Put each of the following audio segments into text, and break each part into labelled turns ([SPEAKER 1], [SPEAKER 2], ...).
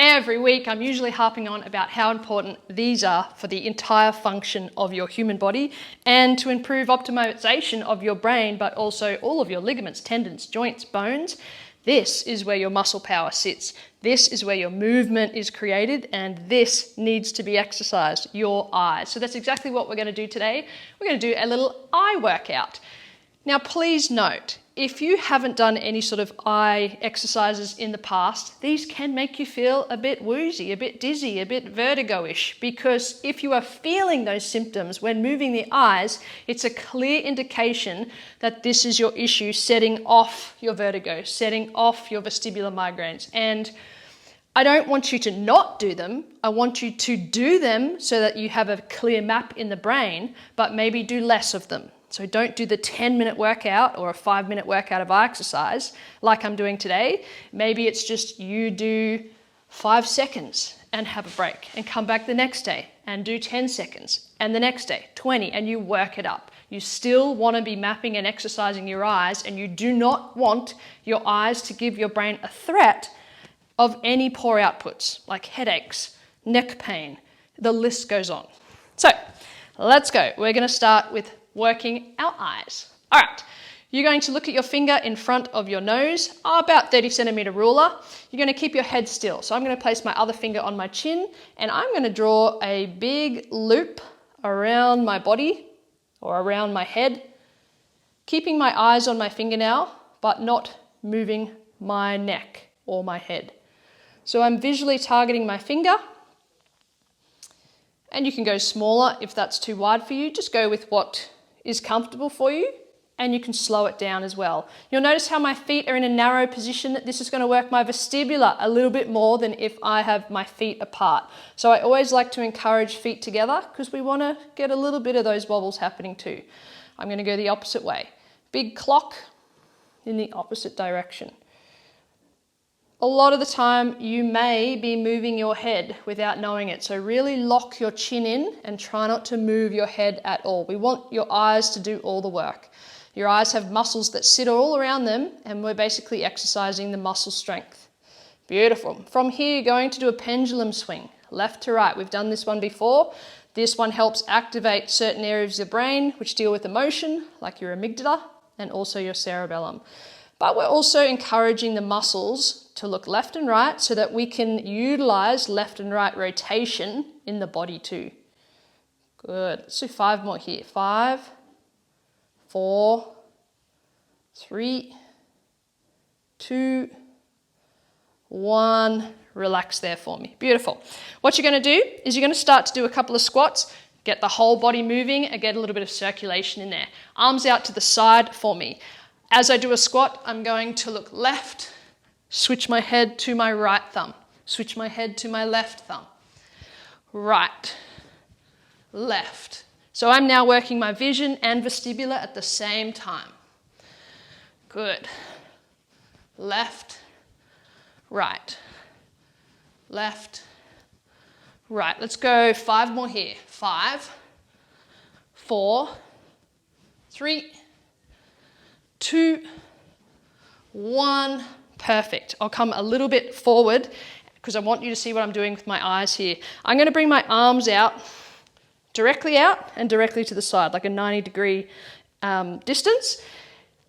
[SPEAKER 1] Every week, I'm usually harping on about how important these are for the entire function of your human body and to improve optimization of your brain, but also all of your ligaments, tendons, joints, bones. This is where your muscle power sits. This is where your movement is created, and this needs to be exercised, your eyes. So that's exactly what we're going to do today. We're going to do a little eye workout. Now, please note, if you haven't done any sort of eye exercises in the past, these can make you feel a bit woozy, a bit dizzy, a bit vertigo-ish, because if you are feeling those symptoms when moving the eyes, it's a clear indication that this is your issue setting off your vertigo, setting off your vestibular migraines. And I don't want you to not do them. I want you to do them so that you have a clear map in the brain, but maybe do less of them. So don't do the 10-minute workout or a 5-minute workout of eye exercise like I'm doing today. Maybe it's just you do 5 seconds and have a break and come back the next day and do 10 seconds and the next day 20, and you work it up. You still want to be mapping and exercising your eyes, and you do not want your eyes to give your brain a threat of any poor outputs like headaches, neck pain, the list goes on. So let's go. We're going to start with working our eyes. All right, you're going to look at your finger in front of your nose, about 30 centimeter ruler. You're going to keep your head still. So I'm going to place my other finger on my chin, and I'm going to draw a big loop around my body or around my head, keeping my eyes on my fingernail, but not moving my neck or my head. So I'm visually targeting my finger, and you can go smaller if that's too wide for you. Just go with what is comfortable for you, and you can slow it down as well. You'll notice how my feet are in a narrow position. This is going to work my vestibular a little bit more than if I have my feet apart. So I always like to encourage feet together because we want to get a little bit of those wobbles happening too. I'm going to go the opposite way. Big clock in the opposite direction. A lot of the time you may be moving your head without knowing it. So really lock your chin in and try not to move your head at all. We want your eyes to do all the work. Your eyes have muscles that sit all around them, and we're basically exercising the muscle strength. Beautiful. From here, you're going to do a pendulum swing, left to right. We've done this one before. This one helps activate certain areas of your brain which deal with emotion, like your amygdala and also your cerebellum. But we're also encouraging the muscles to look left and right so that we can utilize left and right rotation in the body too. Good. Let's do 5 more here. 5, 4, 3, 2, 1. Relax there for me. Beautiful. What you're going to do is you're going to start to do a couple of squats, get the whole body moving and get a little bit of circulation in there. Arms out to the side for me. As I do a squat, I'm going to look left, switch my head to my right thumb, switch my head to my left thumb, right, left. So I'm now working my vision and vestibular at the same time. Good. Left, right, left, right. Let's go 5 more here. 5, 4, 3, 2, 1. Perfect. I'll come a little bit forward because I want you to see what I'm doing with my eyes here. I'm going to bring my arms out and directly to the side, like a 90-degree distance.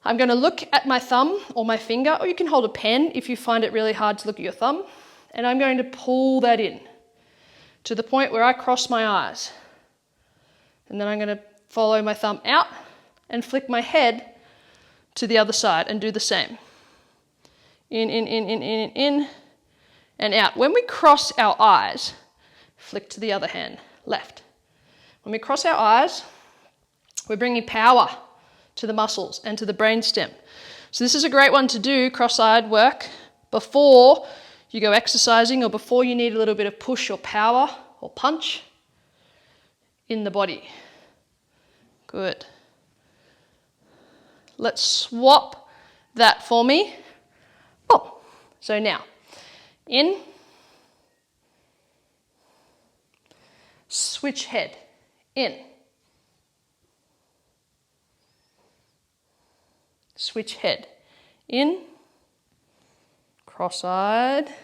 [SPEAKER 1] I'm going to look at my thumb or my finger, or you can hold a pen if you find it really hard to look at your thumb, and I'm going to pull that in to the point where I cross my eyes. And then I'm going to follow my thumb out and flick my head to the other side and do the same. In, and out. When we cross our eyes, flick to the other hand, left. When we cross our eyes, we're bringing power to the muscles and to the brainstem. So this is a great one to do, cross-eyed work, before you go exercising or before you need a little bit of push or power or punch in the body. Good. Let's swap that for me. Oh, so now, in, switch head, in, switch head, in, cross-eyed,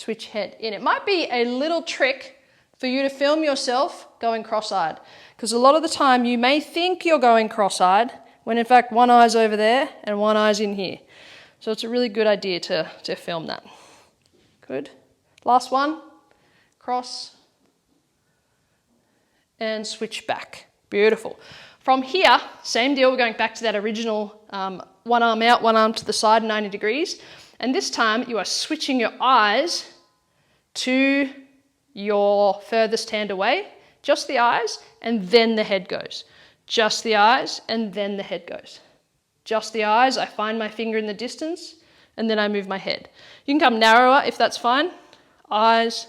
[SPEAKER 1] switch head in. It might be a little trick for you to film yourself going cross-eyed, because a lot of the time you may think you're going cross-eyed when in fact one eye's over there and one eye's in here. So it's a really good idea to film that. Good. Last one, cross and switch back. Beautiful. From here, same deal, we're going back to that original one arm out, one arm to the side, 90 degrees. And this time you are switching your eyes to your furthest hand away, just the eyes, and then the head goes. Just the eyes, and then the head goes. Just the eyes, I find my finger in the distance, and then I move my head. You can come narrower if that's fine. Eyes,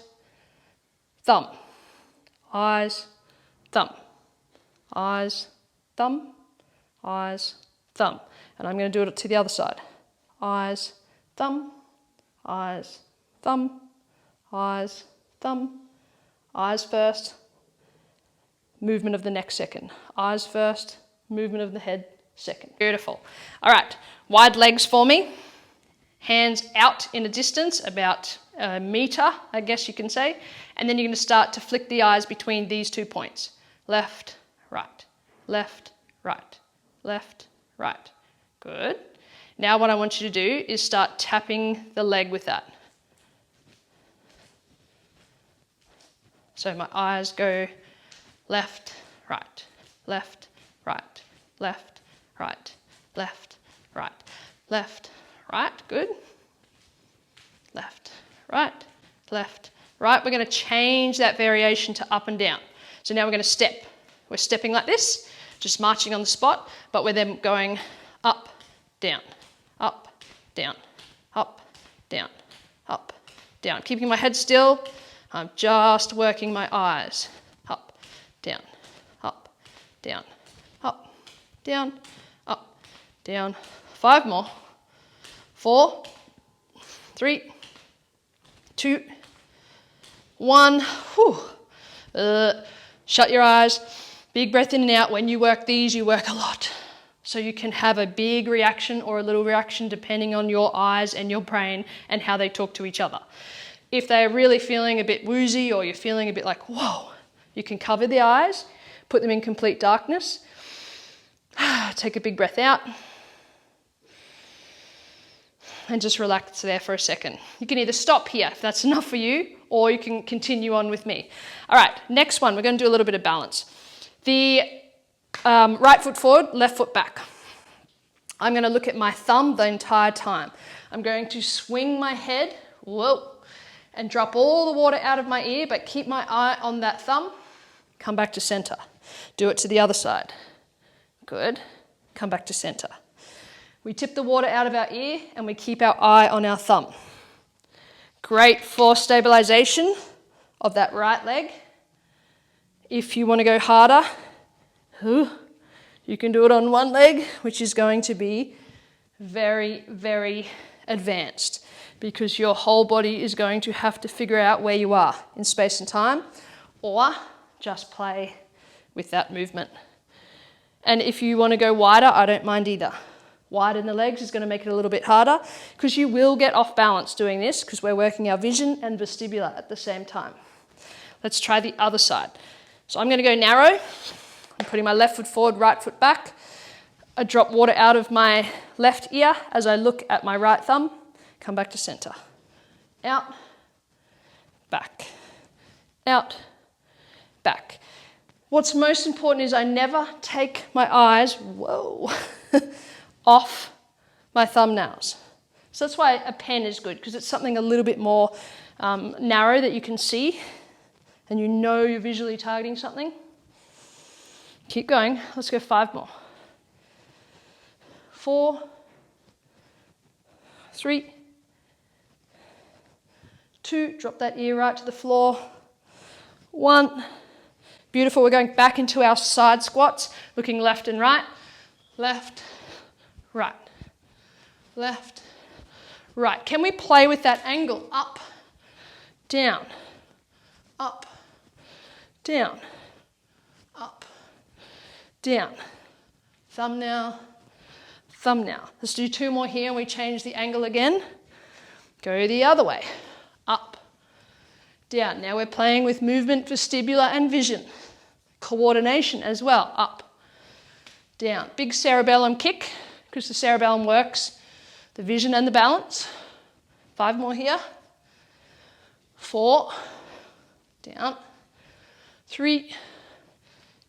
[SPEAKER 1] thumb. Eyes, thumb. Eyes, thumb. Eyes, thumb. And I'm going to do it to the other side. Eyes, thumb. Eyes, thumb. Eyes, thumb. Eyes first. Movement of the neck second. Eyes first. Movement of the head second. Beautiful. All right, wide legs for me. Hands out in a distance, about a meter, I guess you can say. And then you're going to start to flick the eyes between these 2 points. Left, right, left, right, left, right. Good. Now what I want you to do is start tapping the leg with that. So my eyes go left, right, left, right, left, right, left, right, left, right. Good. Left, right, left, right. We're going to change that variation to up and down. So now we're going to step. We're stepping like this, just marching on the spot, but we're then going up, down, up, down, up, down, up, down. Keeping my head still, I'm just working my eyes. Up, down, up, down, up, down, up, down. 5 more. 4, 3, 2, 1. Whew. Shut your eyes. Big breath in and out. When you work these, you work a lot. So you can have a big reaction or a little reaction depending on your eyes and your brain and how they talk to each other. If they're really feeling a bit woozy or you're feeling a bit like, whoa, you can cover the eyes, put them in complete darkness. Take a big breath out. And just relax there for a second. You can either stop here if that's enough for you, or you can continue on with me. All right, next one, we're going to do a little bit of balance. The right foot forward, left foot back. I'm going to look at my thumb the entire time. I'm going to swing my head, whoa, and drop all the water out of my ear, but keep my eye on that thumb. Come back to center. Do it to the other side. Good. Come back to center. We tip the water out of our ear and we keep our eye on our thumb. Great for stabilization of that right leg. If you want to go harder, you can do it on one leg, which is going to be very, very advanced because your whole body is going to have to figure out where you are in space and time, or just play with that movement. And if you want to go wider, I don't mind either. Widen the legs is going to make it a little bit harder because you will get off balance doing this because we're working our vision and vestibular at the same time. Let's try the other side. So I'm going to go narrow. I'm putting my left foot forward, right foot back. I drop water out of my left ear as I look at my right thumb. Come back to center. Out, back, out, back. What's most important is I never take my eyes, off my thumbnails. So that's why a pen is good, because it's something a little bit more narrow that you can see and you know you're visually targeting something. Keep going. Let's go 5 more. 4, 3, 2, drop that ear right to the floor. 1. Beautiful. We're going back into our side squats, looking left and right. Left, right, left, right. Can we play with that angle? Up, down, up, down, up, down. Thumbnail, thumbnail. Let's do 2 more here and we change the angle again. Go the other way. Up, down. Now we're playing with movement, vestibular and vision. Coordination as well, up, down. Big cerebellum kick, because the cerebellum works the vision and the balance. 5 more here. 4, down. 3,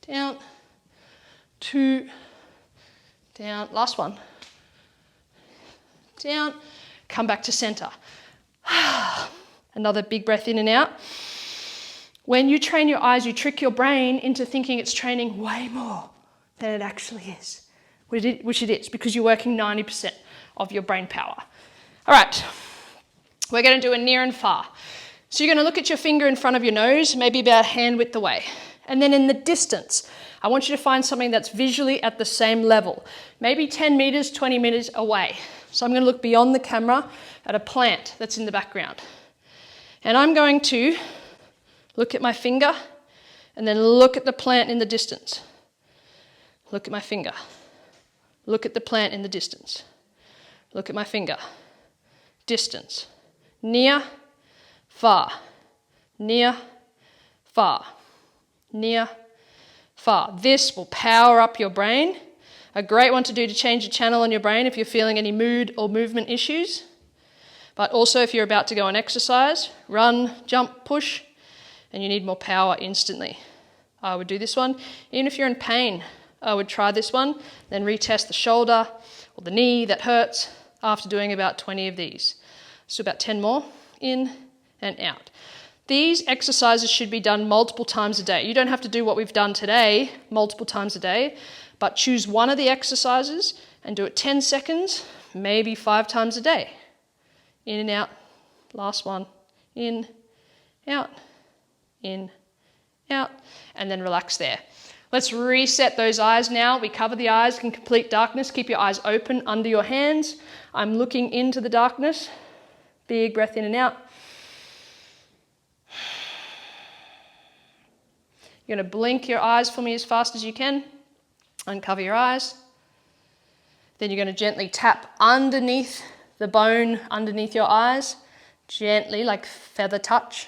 [SPEAKER 1] down. 2, down. Last one. Down. Come back to center. Another big breath in and out. When you train your eyes, you trick your brain into thinking it's training way more than it actually is, which it is, because you're working 90% of your brain power. All right, we're going to do a near and far. So you're going to look at your finger in front of your nose, maybe about hand width away. And then in the distance, I want you to find something that's visually at the same level, maybe 10 meters, 20 meters away. So I'm going to look beyond the camera at a plant that's in the background. And I'm going to look at my finger and then look at the plant in the distance. Look at my finger. Look at the plant in the distance. Look at my finger. Distance. Near, far. Near, far. Near, far. This will power up your brain. A great one to do to change the channel on your brain if you're feeling any mood or movement issues. But also if you're about to go on exercise, run, jump, push, and you need more power instantly. I would do this one. Even if you're in pain, I would try this one, then retest the shoulder or the knee that hurts after doing about 20 of these. So about 10 more, in and out. These exercises should be done multiple times a day. You don't have to do what we've done today multiple times a day, but choose one of the exercises and do it 10 seconds, maybe 5 times a day. In and out. Last one. In, out, and then relax there. Let's reset those eyes now. We cover the eyes in complete darkness. Keep your eyes open under your hands. I'm looking into the darkness. Big breath in and out. You're going to blink your eyes for me as fast as you can. Uncover your eyes. Then you're going to gently tap underneath the bone underneath your eyes. Gently, like feather touch.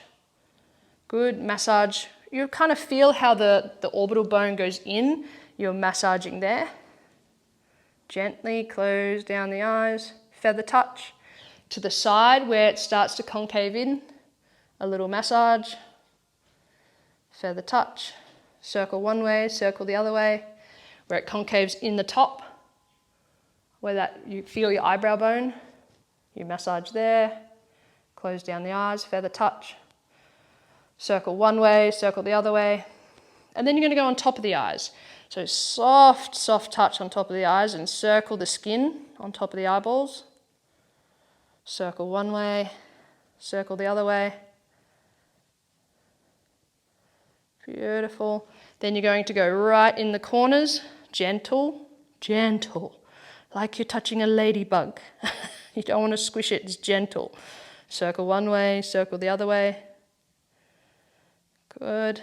[SPEAKER 1] Good. Massage. You kind of feel how the orbital bone goes in. You're massaging there. Gently close down the eyes. Feather touch. To the side where it starts to concave in. A little massage. Feather touch. Circle one way, circle the other way. Where it concaves in the top. Where that you feel your eyebrow bone. You massage there. Close down the eyes. Feather touch. Circle one way, circle the other way. And then you're going to go on top of the eyes. So soft, soft touch on top of the eyes and circle the skin on top of the eyeballs. Circle one way, circle the other way. Beautiful. Then you're going to go right in the corners. Gentle, gentle. Like you're touching a ladybug. You don't want to squish it, it's gentle. Circle one way, circle the other way. Good.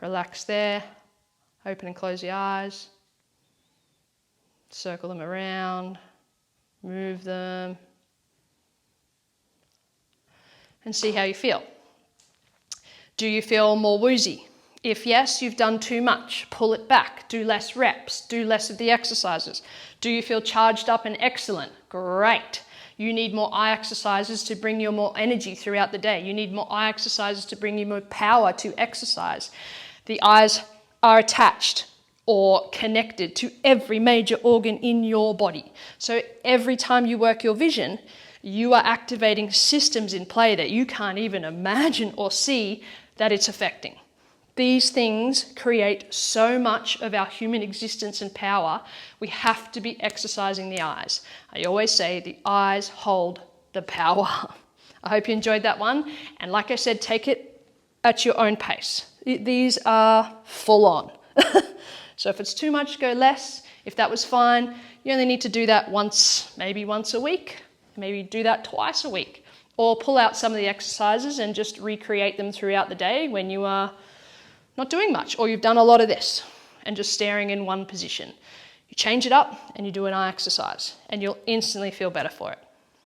[SPEAKER 1] Relax there. Open and close the eyes. Circle them around. Move them. And see how you feel. Do you feel more woozy? If yes, you've done too much. Pull it back. Do less reps. Do less of the exercises. Do you feel charged up and excellent? Great. You need more eye exercises to bring you more energy throughout the day. You need more eye exercises to bring you more power to exercise. The eyes are attached or connected to every major organ in your body. So every time you work your vision, you are activating systems in play that you can't even imagine or see that it's affecting. These things create so much of our human existence and power. We have to be exercising the eyes. I always say the eyes hold the power. I hope you enjoyed that one. And like I said, take it at your own pace. These are full on. So if it's too much, go less. If that was fine, you only need to do that once, maybe once a week. Maybe do that twice a week. Or pull out some of the exercises and just recreate them throughout the day when you are not doing much, or you've done a lot of this and just staring in one position. You change it up and you do an eye exercise and you'll instantly feel better for it.